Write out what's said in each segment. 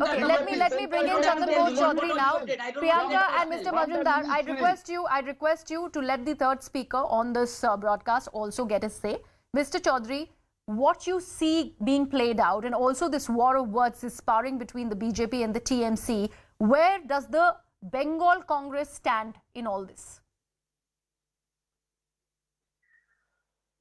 Okay, let me bring in Chandan Bose Chaudhary now. Priyanka and Mr. Majumdar, I'd request you to let the third speaker on this broadcast also get a say. Mr. Chaudhary, what you see being played out, and also this war of words, this sparring between the BJP and the TMC, where does the Bengal Congress stand in all this?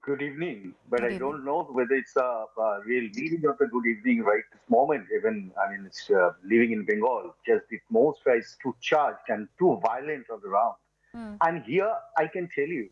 Good evening, but Good I evening. don't know whether it's a real meaning of the good evening right this moment. Even I mean, it's living in Bengal. Just the atmosphere is too charged and too violent on the ground. And here I can tell you,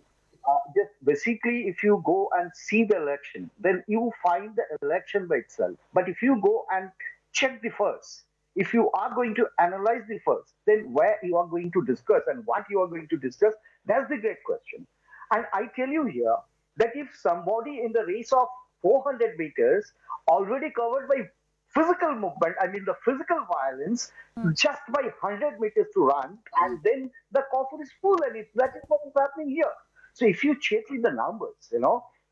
just basically, if you go and see the election, then you find the election by itself. But if you go and check the first, if you are going to analyze the first, then where you are going to discuss and what you are going to discuss, that's the great question. And I tell you here that if somebody in the race of 400 meters already covered by physical movement, I mean the physical violence, just by 100 meters to run, and then the coffer is full, and that is what is happening here. So if you check in the numbers,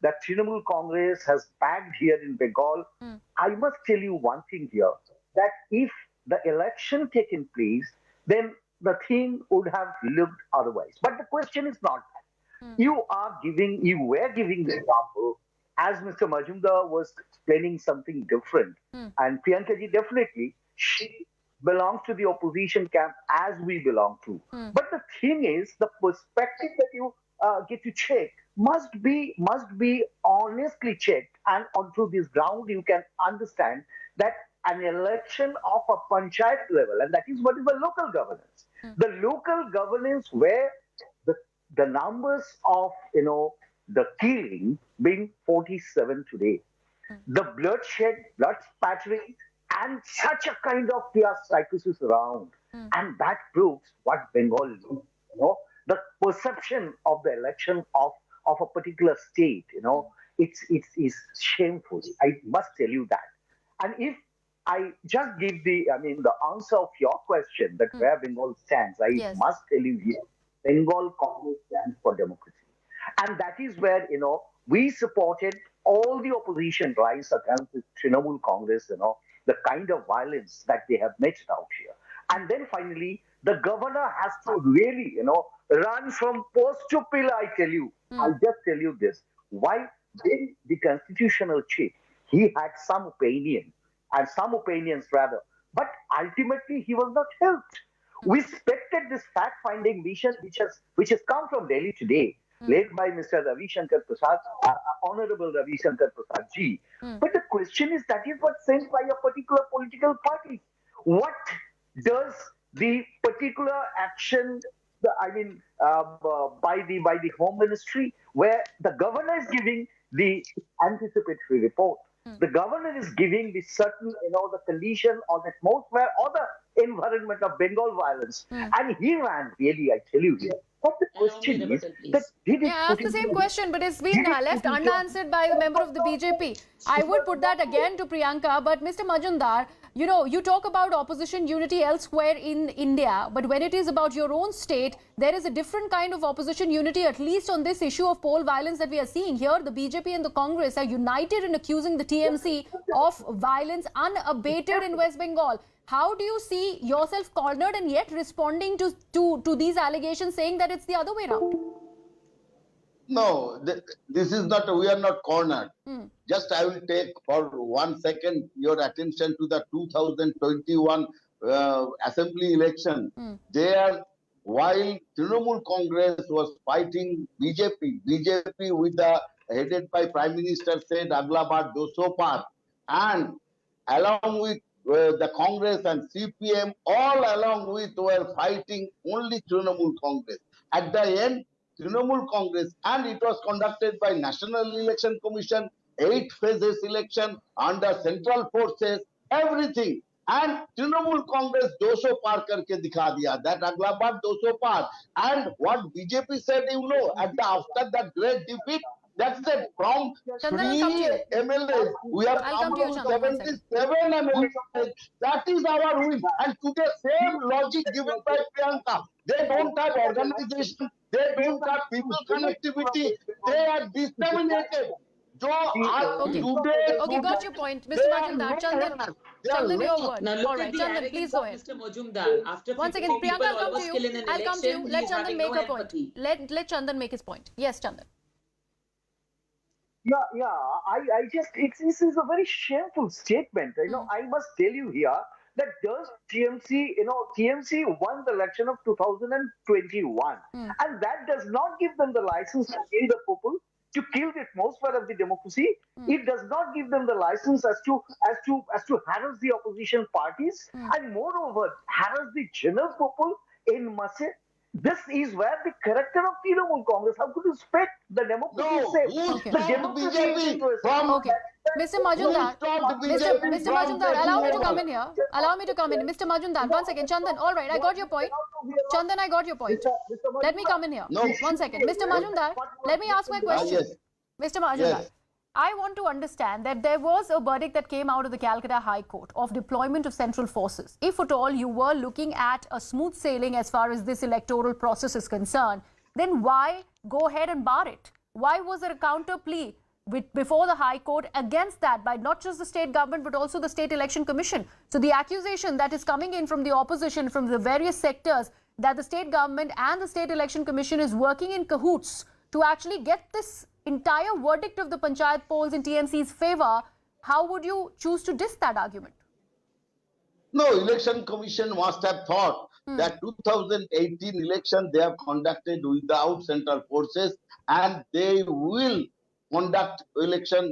that Trinamool Congress has bagged here in Bengal, I must tell you one thing here, that if the election taken place, then the thing would have looked otherwise. But the question is not that. You were giving the example, as Mr. Majumdar was explaining something different. And Priyanka ji, definitely, she belongs to the opposition camp as we belong to. But the thing is, the perspective that you get to check must be honestly checked, and onto this ground you can understand that an election of a panchayat level, and that is what is the local governance. The local governance where the the numbers of the killing being 47 today, the bloodshed, blood spattering, and such a kind of chaos psychosis around, and that proves what Bengal is. The perception of the election of a particular state, it's shameful. I must tell you that. And if I just give the answer of your question that where Bengal stands, I Yes. must tell you here, Bengal Congress stands for democracy. And that is where, we supported all the opposition rise against the Trinamool Congress, the kind of violence that they have meted out here. And then finally, the governor has to really, run from post to pillar, I tell you. I'll just tell you this. Why? Then the constitutional chief, he had some opinion, and some opinions rather, but ultimately he was not helped. We expected this fact-finding mission, which has come from Delhi today, led by Mr. Ravi Shankar Prasad, Honorable Ravi Shankar Prasad ji. But the question is, that is what sent by a particular political party. What does the particular action, by the Home Ministry, where the governor is giving the anticipatory report, the governor is giving the certain, the condition or the atmosphere or the environment of Bengal violence, and he ran really, I tell you here. But the question is that did it Yeah, I put asked the into same the question, but it's been did it left put into unanswered by the member of the BJP. I would put that again to Priyanka, but Mr. Majumdar, you talk about opposition unity elsewhere in India, but when it is about your own state, there is a different kind of opposition unity, at least on this issue of poll violence that we are seeing here. The BJP and the Congress are united in accusing the TMC of violence unabated in West Bengal. How do you see yourself cornered and yet responding to these allegations, saying that it's the other way around? No, this is not, we are not cornered. Just I will take for 1 second your attention to the 2021 assembly election. There, while Trinamool Congress was fighting BJP with the headed by Prime Minister said Agla Baar 200 Par, and along with the Congress and CPM, all along with were fighting only Trinamool Congress. At the end, Trinamool Congress, and it was conducted by National Election Commission, 8 phases election under central forces, everything. And Trinamool Congress 200 par karke dikha diya, that agla baar 200 par. And what BJP said, after that great defeat, that's it. From Chandan, I'll come to 3 you. MLAs, we have I'll come come to you, to Chandan, 1 second. 77 MLAs. That is our win. And today, same logic given by Priyanka. They don't have organization. They don't have people connectivity. They are disseminated. जो आज Okay. today Okay, got your point, Mr. Majumdar. Chandan, Chandan, your word. Now look All at right, the Chandan, arrogance please go of ahead. Mr. Majumdar. After Once 50 again, Priyanka, people I'll come to almost kill in you. an I'll come to you. election, Let he's Chandan having make no a point. empathy. Let Chandan make his point. Yes, Chandan. Yeah. I just, this is a very shameful statement. I must tell you here that does TMC won the election of 2021, and that does not give them the license to kill the people, to kill the atmosphere of the democracy. It does not give them the license as to harass the opposition parties, and moreover harass the general people in masse. This is where the character of Trinamool Congress. How could you expect the democracy is No, safe? who Okay. The stopped democracy is BJP into a from Okay. Mr. who Majumdar, stopped Mr. BJP Mr. from Majumdar, taking allow me to over? come in here. Allow me to come in. Mr. Majumdar, once again. Chandan, all right, I got your point. Chandan, I got your point. Let me come in here. No. One second. Mr. Majumdar, let me ask my question. yes. Mr. Majumdar, Yes. I want to understand that there was a verdict that came out of the Calcutta High Court of deployment of central forces. If at all you were looking at a smooth sailing as far as this electoral process is concerned, then why go ahead and bar it? Why was there a counter plea before the High Court against that by not just the state government but also the State Election Commission? So the accusation that is coming in from the opposition, from the various sectors, that the state government and the State Election Commission is working in cahoots to actually get this entire verdict of the Panchayat polls in TMC's favor, how would you choose to diss that argument? No, election commission must have thought that 2018 election they have conducted without central forces and they will conduct election